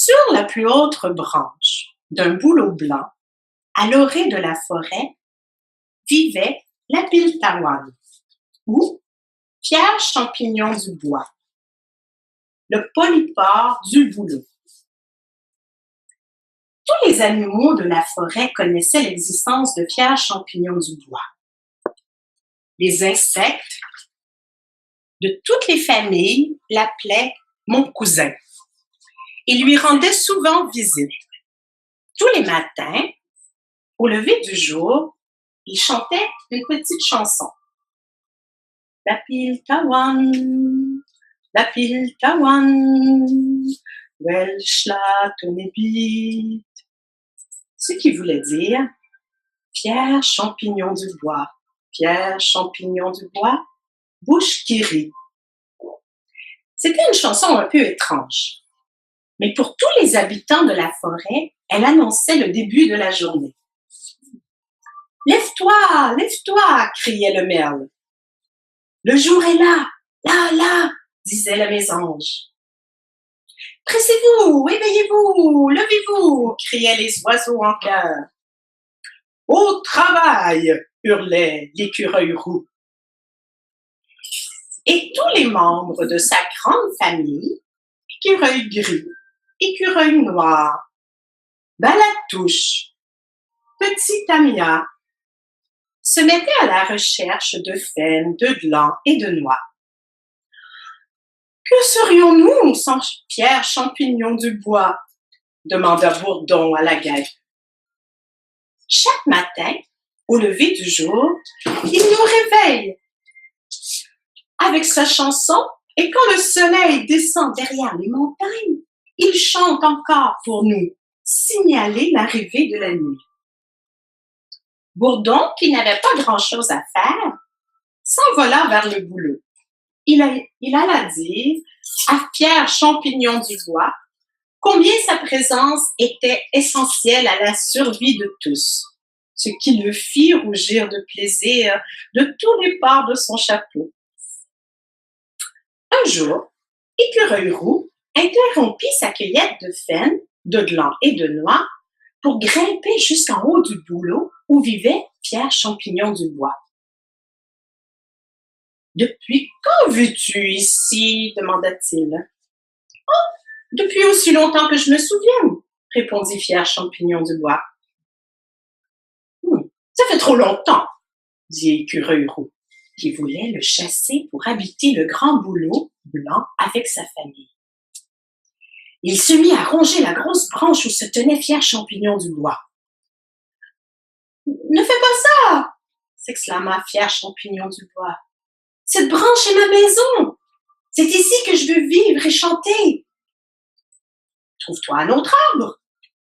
Sur la plus haute branche d'un bouleau blanc, à l'orée de la forêt, vivait la Piltawan, ou Pierre Champignon du bois, le polypore du bouleau. Tous les animaux de la forêt connaissaient l'existence de Pierre Champignon du bois. Les insectes de toutes les familles l'appelaient mon cousin et lui rendaient souvent visite. Tous les matins, au lever du jour, il chantait une petite chanson. La Piltawan, Welschlatonebit. Ce qui voulait dire Pierre Champignon du bois, Pierre Champignon du bois, bouche qui rit. C'était une chanson un peu étrange, mais pour tous les habitants de la forêt, elle annonçait le début de la journée. Lève-toi, lève-toi, criait le merle. Le jour est là, là, là, disaient les mésanges. Pressez-vous, éveillez-vous, levez-vous, criaient les oiseaux en chœur. Au travail, hurlait l'écureuil roux. Et tous les membres de sa grande famille, écureuil gris, écureuil noir, balatouche, petit tamia, se mettaient à la recherche de faine, de glands et de noix. Que serions-nous sans Pierre Champignon du bois? Demanda Bourdon à la guêpe. Chaque matin, au lever du jour, il nous réveille avec sa chanson et quand le soleil descend derrière les montagnes, il chante encore pour nous, signaler l'arrivée de la nuit. Bourdon, qui n'avait pas grand-chose à faire, s'envola vers le boulot. Il alla dire à Pierre Champignon du bois combien sa présence était essentielle à la survie de tous, ce qui le fit rougir de plaisir de tous les pores de son chapeau. Un jour, Écureuil roux interrompit sa cueillette de faine, de glands et de noix pour grimper jusqu'en haut du bouleau où vivait Pierre Champignon du bois. « Depuis quand vis-tu ici? » demanda-t-il. « Oh, depuis aussi longtemps que je me souvienne, » répondit Pierre Champignon du bois. « Ça fait trop longtemps, » dit Écureuil roux, qui voulait le chasser pour habiter le grand bouleau blanc avec sa famille. Il se mit à ronger la grosse branche où se tenait Pierre Champignon du bois. « Ne fais pas ça !» s'exclama Pierre Champignon du bois. « Cette branche est ma maison. C'est ici que je veux vivre et chanter. »« Trouve-toi un autre arbre, »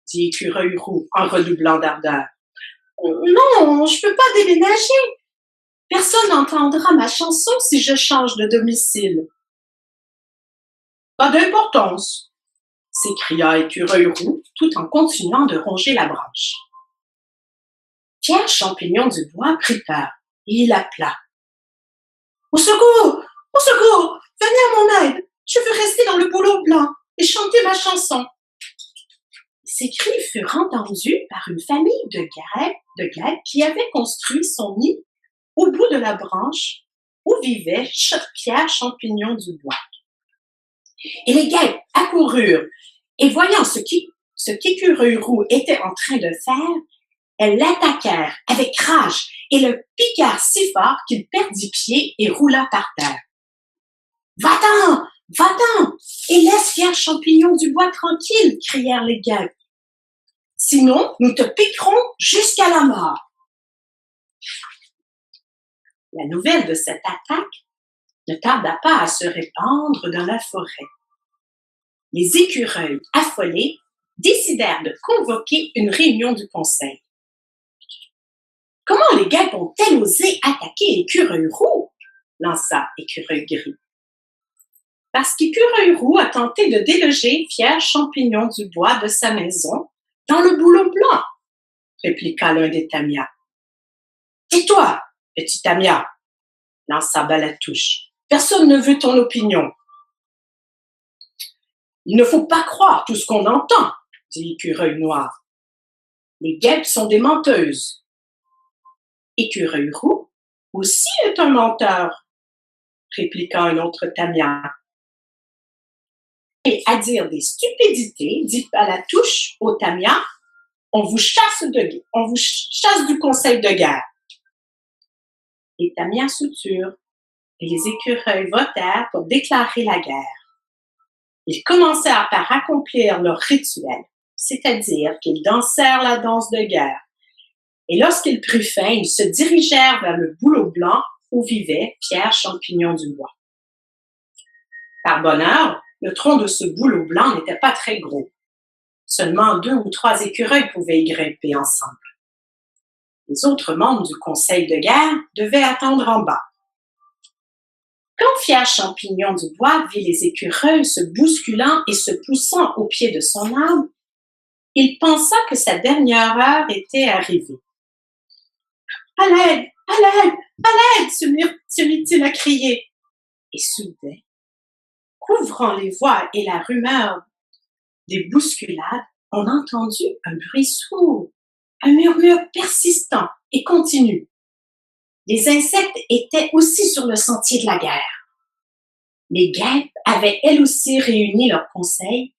dit Écureuil roux en redoublant d'ardeur. « Non, je peux pas déménager. Personne n'entendra ma chanson si je change de domicile. »« Pas d'importance, » s'écria Écureuil roux tout en continuant de ronger la branche. Pierre Champignon du bois prit peur et il appela. « Au secours! Au secours! Venez à mon aide! Je veux rester dans le bouleau blanc et chanter ma chanson. » Ces cris furent entendus par une famille de guêpes qui avait construit son nid au bout de la branche où vivait Pierre Champignon du bois. Et les guêpes accoururent et voyant ce qu'Écureuil roux était en train de faire, elles l'attaquèrent avec rage et le piquèrent si fort qu'il perdit pied et roula par terre. « Va-t'en! Va-t'en! Et laisse Pierre Champignon du bois tranquille! » crièrent les guêpes. « Sinon, nous te piquerons jusqu'à la mort. » La nouvelle de cette attaque ne tarda pas à se répandre dans la forêt. Les écureuils, affolés, décidèrent de convoquer une réunion du conseil. « Comment les guêpes ont-elles osé attaquer Écureuil roux? » lança Écureuil gris. « Parce qu'Écureuil roux a tenté de déloger Pierre Champignon du bois de sa maison dans le bouleau blanc, » répliqua l'un des tamias. « Tais-toi, petit tamia, » lança Balatouche. « Personne ne veut ton opinion. » Il ne faut pas croire tout ce qu'on entend, dit Écureuil Noir. Les guêpes sont des menteuses. Écureuil Roux aussi est un menteur, répliqua un autre Tamia. Et à dire des stupidités, dit à la touche au Tamia, on vous chasse du conseil de guerre. Les Tamias se turent et les écureuils votèrent pour déclarer la guerre. Ils commencèrent par accomplir leur rituel, c'est-à-dire qu'ils dansèrent la danse de guerre. Et lorsqu'ils prirent fin, ils se dirigèrent vers le bouleau blanc où vivait Pierre Champignon du Bois. Par bonheur, le tronc de ce bouleau blanc n'était pas très gros. Seulement 2 ou 3 écureuils pouvaient y grimper ensemble. Les autres membres du conseil de guerre devaient attendre en bas. Quand Pierre Champignon du Bois vit les écureuils se bousculant et se poussant au pied de son arbre, il pensa que sa dernière heure était arrivée. « À l'aide! À l'aide! À l'aide! » se mit-il à crier. Et soudain, couvrant les voix et la rumeur des bousculades, on entendit un bruit sourd, un murmure persistant et continu. Les insectes étaient aussi sur le sentier de la guerre. Les guêpes avaient elles aussi réuni leur conseil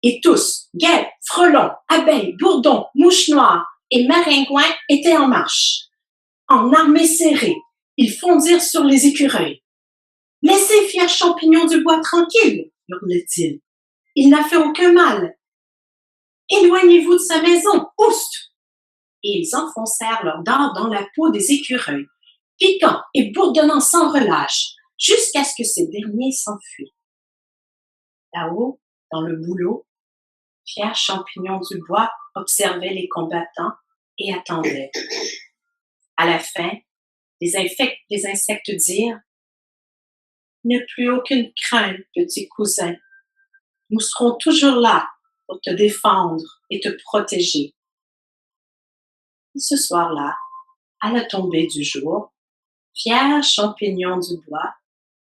et tous, guêpes, frelons, abeilles, bourdons, mouches noires et maringouins étaient en marche. En armée serrée, ils fondirent sur les écureuils. « Laissez Pierre Champignon du Bois tranquille, hurlait-il. Il n'a fait aucun mal. Éloignez-vous de sa maison, oust! » Et ils enfoncèrent leurs dents dans la peau des écureuils, piquant et bourdonnant sans relâche, jusqu'à ce que ces derniers s'enfuient. Là-haut, dans le bouleau, Pierre Champignon du Bois observait les combattants et attendait. À la fin, les insectes dirent « Il n'y a plus aucune crainte, petit cousin. Nous serons toujours là pour te défendre et te protéger. » Et ce soir-là, à la tombée du jour, Pierre Champignon du Bois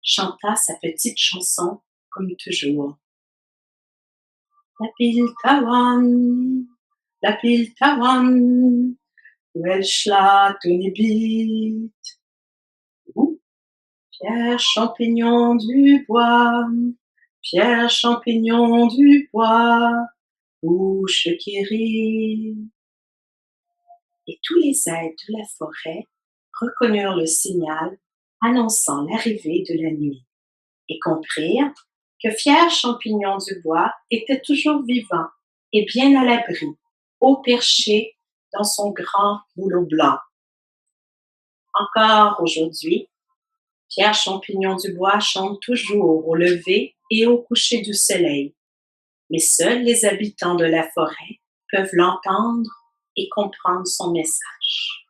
chanta sa petite chanson comme toujours. La Piltawan, Welschlat Unibit. Pierre Champignon du Bois, Pierre Champignon du Bois, bouche qui rit. Et tous les êtres de la forêt reconnurent le signal annonçant l'arrivée de la nuit et comprirent que Pierre Champignon du Bois était toujours vivant et bien à l'abri, haut perché dans son grand bouleau blanc. Encore aujourd'hui, Pierre Champignon du Bois chante toujours au lever et au coucher du soleil, mais seuls les habitants de la forêt peuvent l'entendre et comprendre son message.